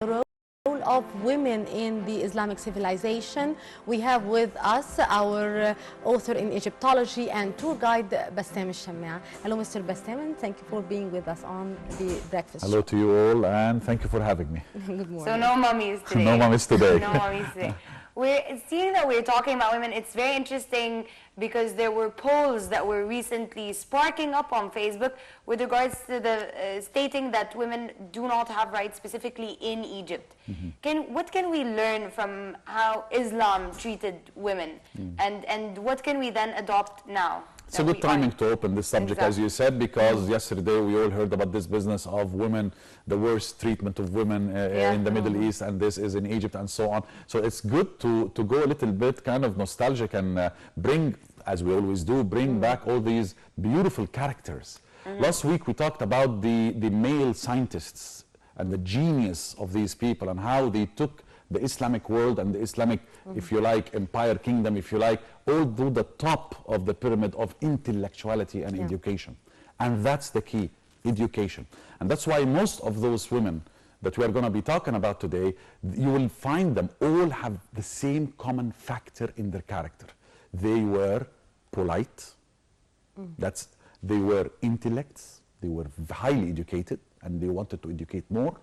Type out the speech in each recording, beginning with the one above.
role of women in the Islamic civilization. We have with us our author in Egyptology and tour guide, Bassam Elshamaa. Hello, Mr. Bassam, and thank you for being with us on the breakfast Hello show. to you all, and thank you for having me. Good morning. So no mummies today. No mummies today. No mummies today. Seeing that we're talking about women, it's very interesting because there were polls that were recently sparking up on Facebook with regards to the stating that women do not have rights specifically in Egypt. What can we learn from how Islam treated women, and what can we then adopt now? It's a good timing to open this subject, as you said, because yesterday we all heard about this business of women, the worst treatment of women in the Middle East, and this is in Egypt and so on. So it's good to go a little bit kind of nostalgic and bring, as we always do, bring back all these beautiful characters. Last week we talked about the male scientists and the genius of these people and how they took the Islamic world and the Islamic, if you like, empire, kingdom, if you like, all to the top of the pyramid of intellectuality and education. And that's the key, education. And that's why most of those women that we are going to be talking about today, you will find them all have the same common factor in their character. They were polite, they were intellects, they were highly educated, and they wanted to educate more,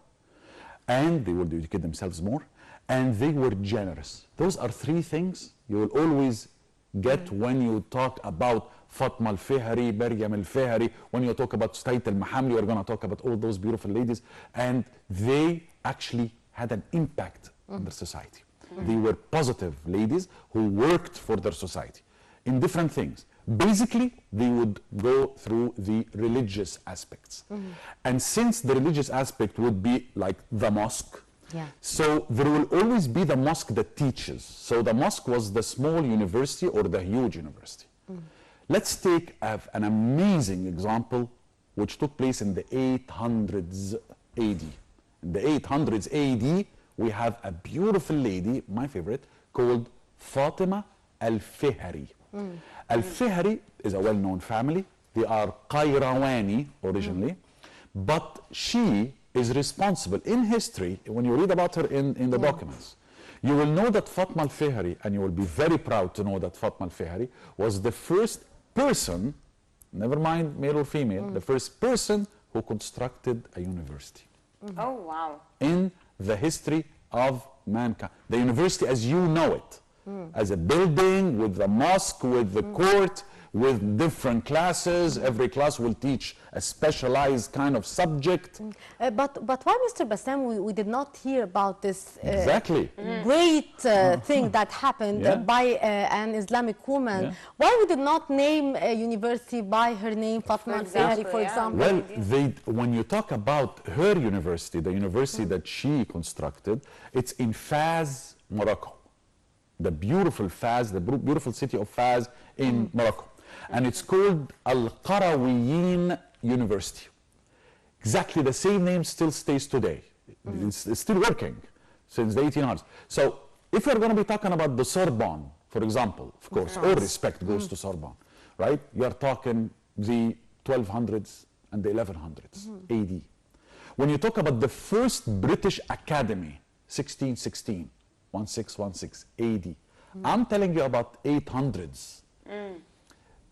and they would educate themselves more, and they were generous. Those are three things you will always get when you talk about Fatma al-Fihri, Maryam al-Fihri, when you talk about Stait al-Mahamli, you're going to talk about all those beautiful ladies, and they actually had an impact on their society. They were positive ladies who worked for their society in different things. Basically, they would go through the religious aspects. And since the religious aspect would be like the mosque, so there will always be the mosque that teaches. So the mosque was the small university or the huge university. Let's take an amazing example which took place in the 800s AD. In the 800s AD, we have a beautiful lady, my favorite, called Fatima al-Fihri. Al-Fihri is a well-known family. They are Qayrawani originally, but she is responsible in history. When you read about her in the documents, you will know that Fatma al-Fihri, and you will be very proud to know that Fatma al-Fihri was the first person, never mind male or female, the first person who constructed a university. Oh, wow. In the history of mankind. The university as you know it, as a building with the mosque, with the court, with different classes. Every class will teach a specialized kind of subject. But why, Mr. Bassam, we did not hear about this great thing that happened by an Islamic woman? Why we did not name a university by her name, Fatma al-Fihri, for example? Well, when you talk about her university, the university that she constructed, it's in Fez, Morocco. The beautiful Fez, the beautiful city of Fez in Morocco. And it's called Al-Qarawiyyin University. Exactly the same name still stays today. It's still working since the 1800s. So if you're going to be talking about the Sorbonne, for example, of course, all respect goes to Sorbonne, right? You're talking the 1200s and the 1100s AD. When you talk about the first British Academy, 1616, 1616 AD, I'm telling you about 800s.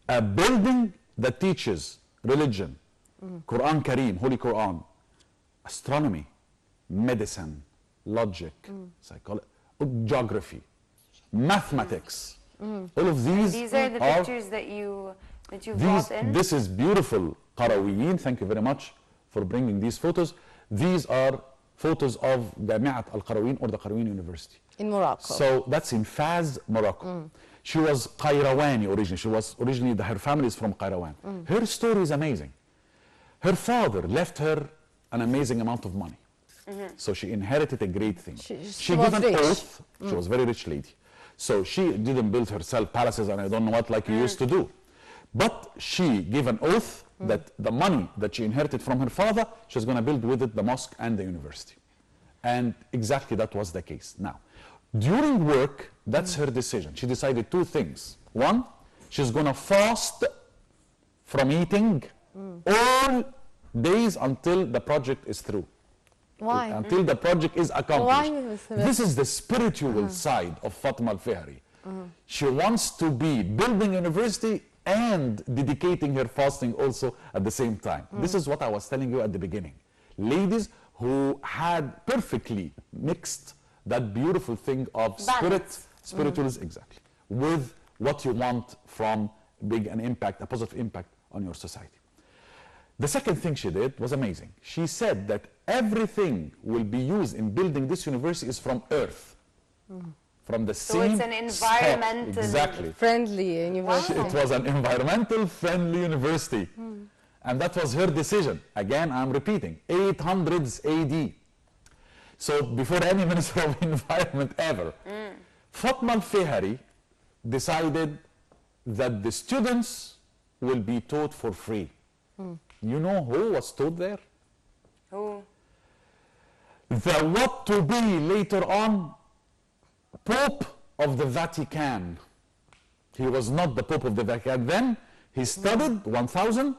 A building that teaches religion, Quran Kareem, Holy Quran, astronomy, medicine, logic, psychology, geography, mathematics. All of these. These are the pictures that you brought in. This is beautiful Qarawiyyin. Thank you very much for bringing these photos. These are photos of Jamiat Al-Qarawiyyin or the Qarawiyyin University. In Morocco. So that's in Fez, Morocco. She was Qayrawani originally. She was originally, her family is from Qayrawan. Her story is amazing. Her father left her an amazing amount of money. So she inherited a great thing. She gave an oath. She was a very rich lady. So she didn't build herself palaces and I don't know what like you used to do. But she gave an oath that the money that she inherited from her father, she's going to build with it the mosque and the university. And exactly that was the case. Now, during work, that's her decision. She decided two things. One, she's going to fast from eating all days until the project is through. Why? Until the project is accomplished. Why? This is the spiritual side of Fatima Al-Fihri. She wants to be building a university and dedicating her fasting also at the same time. This is what I was telling you at the beginning. Ladies who had perfectly mixed that beautiful thing of spiritualism, exactly, with what you want from big an impact, a positive impact on your society. The second thing she did was amazing. She said that everything will be used in building this university is from earth. From the so same it's an environmental friendly university. It was an environmental friendly university. And that was her decision. Again, I'm repeating, 800s AD. So before any Minister of Environment ever. Fatima Al-Fihri decided that the students will be taught for free. You know who was taught there? Who? The what to be later on Pope of the Vatican. He was not the Pope of the Vatican then. He studied 1000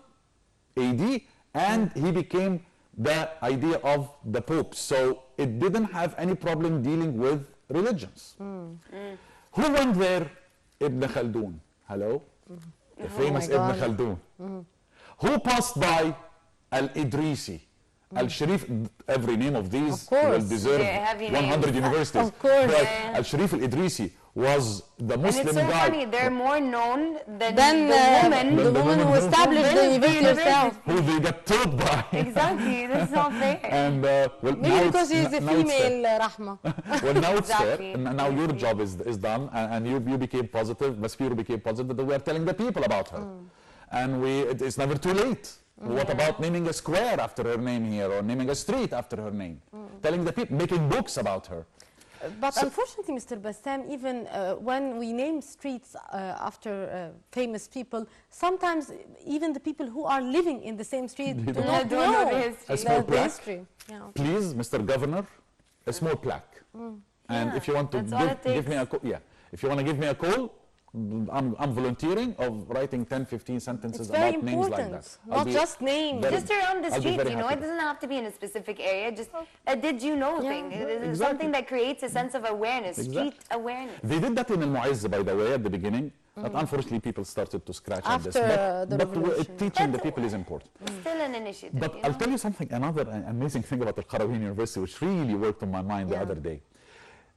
AD and he became the idea of the Pope. So it didn't have any problem dealing with religions. Who went there? Ibn Khaldun. Hello? The famous Ibn Khaldun. Who passed by? Al-Idrisi. Al-Sharif, every name of these will deserve 100 universities. Of course. But Al-Sharif Al-Idrisi was the Muslim and it's so guy. funny, they're more known than the woman who established the university herself. Who they got taught by. Exactly, that's not fair. And well, maybe because she's a female, Rahma. Well, now it's fair. And now your job is done, and you became positive, Maspiro became positive, that we are telling the people about her. And it's never too late. What about naming a square after her name here, or naming a street after her name? Telling the people, making books about her. But unfortunately, Mr. Bassam, even when we name streets after famous people, sometimes even the people who are living in the same street do not know the history. A small plaque. Please, Mr. Governor, a small plaque. And if you want to give me a call, if you want to give me a call, I'm volunteering of writing 10, 15 sentences about names like that. Not just names. Just around the street, you know, it doesn't have to be in a specific area. Just a did you know thing. It's something that creates a sense of awareness, street awareness. They did that in Al-Mu'izz, by the way, at the beginning. But unfortunately, people started to scratch at this. But teaching the people is important. Still an initiative. But I'll tell you something, another amazing thing about Al-Qarawiyyin University, which really worked on my mind the other day.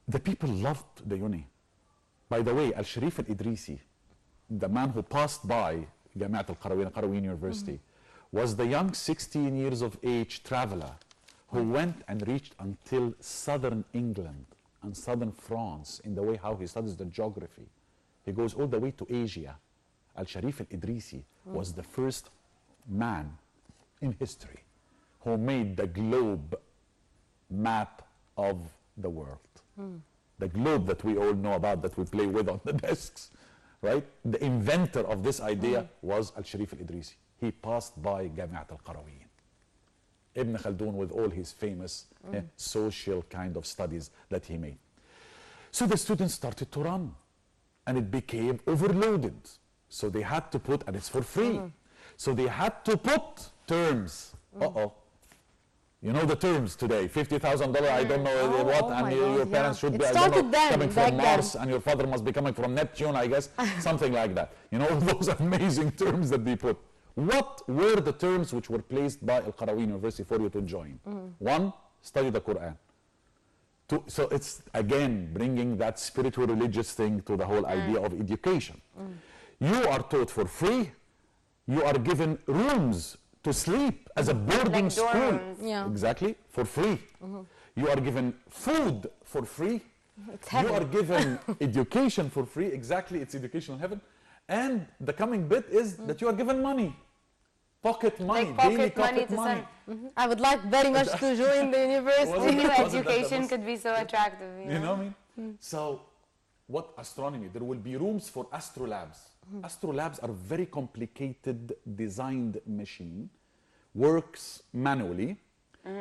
The people loved the uni. By the way, Al-Sharif Al-Idrisi, the man who passed by Jamiat Al-Qarawiyyin University, was the young 16 years of age traveler who went and reached until southern England and southern France in the way how he studies the geography. He goes all the way to Asia. Al-Sharif Al-Idrisi was the first man in history who made the globe map of the world. The globe that we all know about, that we play with on the desks, right? The inventor of this idea was Al-Sharif Al-Idrisi. He passed by Jamiat Al-Qarawiyyin. Ibn Khaldun with all his famous social kind of studies that he made. So the students started to run and it became overloaded. So they had to put, and it's for free. So they had to put terms. You know the terms today, $50,000, I don't know what, and your parents should be, I don't know, coming from Mars, and your father must be coming from Neptune, I guess, something like that. You know, those amazing terms that they put. What were the terms which were placed by Al-Qarawiyyin University for you to join? One, study the Quran. Two, so it's, again, bringing that spiritual religious thing to the whole idea of education. You are taught for free. You are given rooms to sleep as a boarding school. Exactly, for free. You are given food for free. You are given education for free. Exactly, it's educational heaven. And the coming bit is that you are given money. Pocket money, daily pocket money. I would like very much to join the university. New education could be so attractive. You know what I mean? So, what astronomy? There will be rooms for astrolabs. Astrolabs are very complicated designed machine, works manually,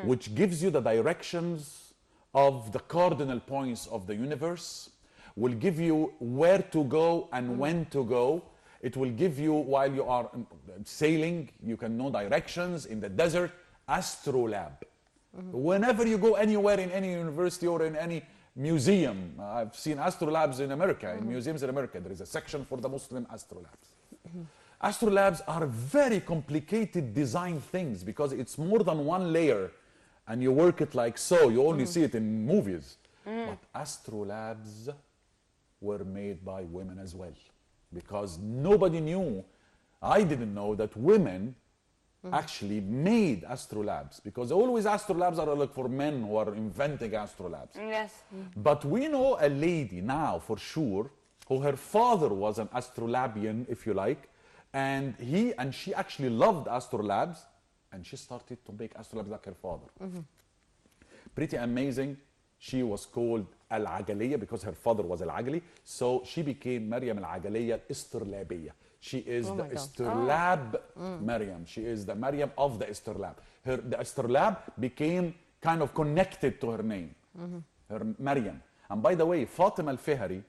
which gives you the directions of the cardinal points of the universe, will give you where to go and when to go. It will give you, while you are sailing, you can know directions in the desert. Astrolab. Whenever you go anywhere in any university or in any museum, I've seen astrolabs in America, in museums in America, there is a section for the Muslim astrolabs. Astrolabs are very complicated design things because it's more than one layer and you work it like so. You only see it in movies. But astrolabs were made by women as well because nobody knew, I didn't know that women actually made astrolabs because always astrolabs are like for men who are inventing astrolabs. Yes. But we know a lady now for sure who her father was an astrolabian, if you like, and she actually loved astrolabs and she started to make astrolabs like her father. Pretty amazing. She was called Al-Agaliya because her father was Al-Agali, so she became Maryam Al-Agaliya Al-Istirlabiya. She is the Istirlab Maryam. She is the Maryam of the Istirlab. The Istirlab became kind of connected to her name, her Maryam. And by the way, Fatima Al-Fihri,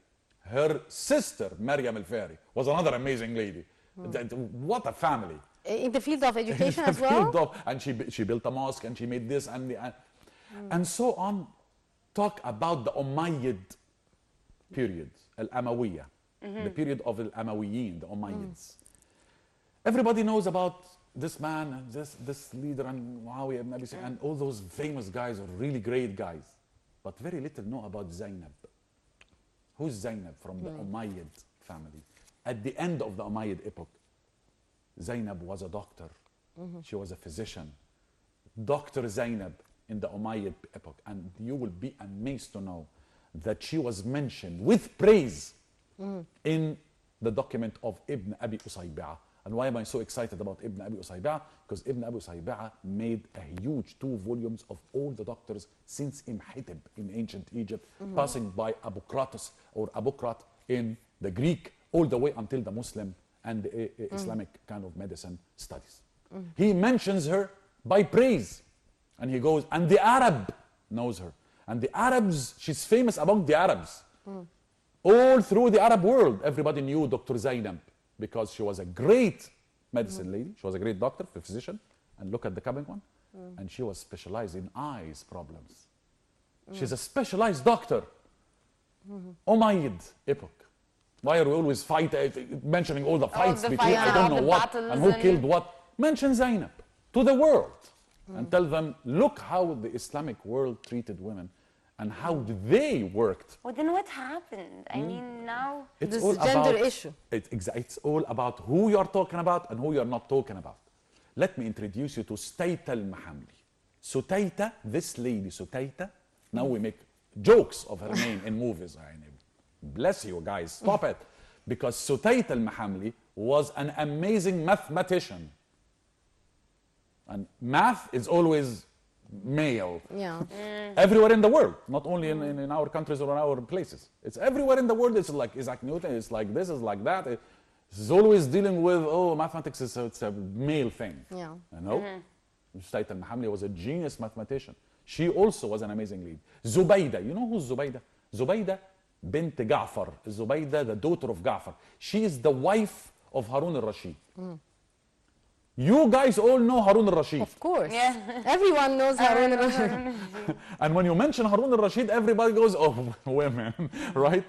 her sister Maryam Al-Fihri, was another amazing lady. What a family. In the field of education as well? And she built a mosque and she made this and so on. Talk about the Umayyad period, Al-Amawiyya. The period of Al-Amawiyin, the Umayyads. Everybody knows about this man and this leader and Muawiyah ibn Abi Sufyan and all those famous guys are really great guys. But very little know about Zainab. Who's Zainab from the Umayyad family? At the end of the Umayyad epoch, Zainab was a doctor. She was a physician. Dr. Zainab in the Umayyad epoch. And you will be amazed to know that she was mentioned with praise in the document of Ibn Abi Usaybi'ah. And why am I so excited about Ibn Abi Usaybi'ah? Because Ibn Abi Usaybi'ah made a huge 2 volumes of all the doctors since Imhitib in ancient Egypt, passing by Abukratus or Abukrat in the Greek, all the way until the Muslim and the Islamic kind of medicine studies. He mentions her by praise. And he goes, and the Arab knows her. And the Arabs, she's famous among the Arabs. All through the Arab world, everybody knew Dr. Zainab because she was a great medicine lady. She was a great doctor, a physician. And look at the coming one. And she was specialized in eyes problems. She's a specialized doctor. Umayyad epoch. Why are we always mentioning all the fights between I don't know what and who killed what? Mention Zainab to the world and tell them, look how the Islamic world treated women and how they worked. Well, then what happened? I mean, now it's all gender issue. It's all about who you're talking about and who you're not talking about. Let me introduce you to Sutayta al-Mahamli. Sutayta, this lady Sutayta, now we make jokes of her name in movies. Bless you guys, stop it. Because Sutayta al-Mahamli was an amazing mathematician. And math is always male. Yeah. Everywhere in the world, not only in our countries or in our places. It's everywhere in the world. It's like Isaac Newton, it's like this, it's like that. It's always dealing with, mathematics is it's a male thing. Yeah. You know? Sutayta al-Mahamli was a genius mathematician. She also was an amazing lead. Zubaydah, you know who's Zubaydah? Zubaydah bint Ja'far. Zubaydah, the daughter of Ja'far. She is the wife of Harun al-Rashid. You guys all know Harun al-Rashid. Of course. Yeah. Everyone knows Harun al-Rashid. And when you mention Harun al-Rashid, everybody goes, oh, women, right?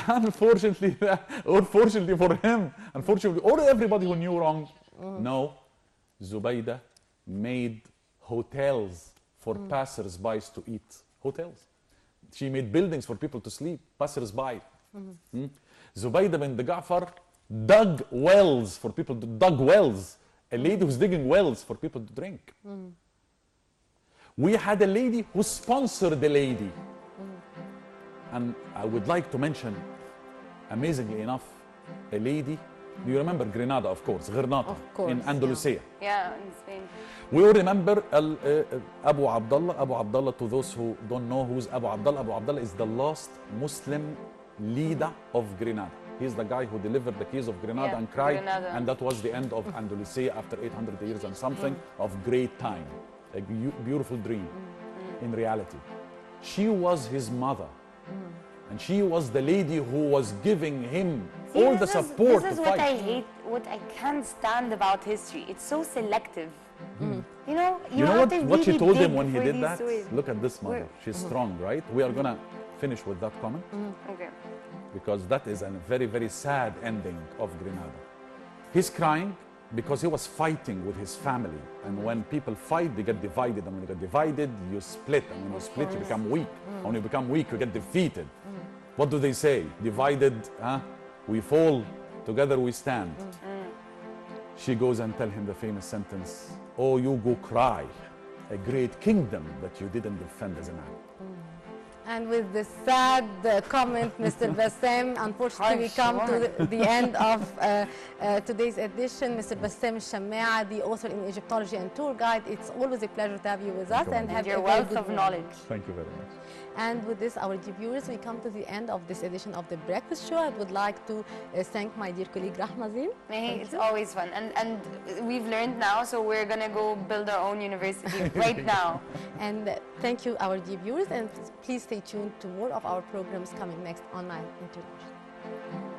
Unfortunately, or fortunately for him, unfortunately, or everybody who knew wrong, no, Zubaydah made hotels for passers-by to eat. Hotels. She made buildings for people to sleep, passers-by. Zubaydah bint Ja'far dug wells for people to dug wells. A lady who's digging wells for people to drink. We had a lady who sponsored the lady. And I would like to mention, amazingly enough, a lady, do you remember Grenada, of course, Granada, in Andalusia? Yeah, in Spain. We all remember Abu Abdullah. Abu Abdullah, to those who don't know who's Abu Abdullah, Abu Abdullah is the last Muslim leader of Grenada. He's the guy who delivered the keys of Grenada and cried, and that was the end of Andalusia after 800 years and something of great time. A beautiful dream in reality. She was his mother. And she was the lady who was giving him all the support this is to what fight. I hate, what I can't stand about history. It's so selective. You you have to what she really told dig him when he for did these that? stories. Look at this mother. She's strong, right? We are going to finish with that comment. Okay. Because that is a very, very sad ending of Grenada. He's crying because he was fighting with his family. And when people fight, they get divided. And when you get divided, you split. And when you split, you become weak. And when you become weak, you get defeated. What do they say? Divided, we fall, together we stand. She goes and tells him the famous sentence, oh, you go cry, a great kingdom that you didn't defend as a man. And with this sad comment, Mr. Bassam, unfortunately we come to the end of today's edition. Mr. Bassam Elshamaa, the author in Egyptology and tour guide, it's always a pleasure to have you with us and have your wealth of knowledge. Thank you very much. And with this, our dear viewers, we come to the end of this edition of The Breakfast Show. I would like to thank my dear colleague Rahma Zin. It's always fun. And we've learned now, so we're going to go build our own university right now. And thank you, our dear viewers. And please stay tuned to more of our programs coming next on Nile International.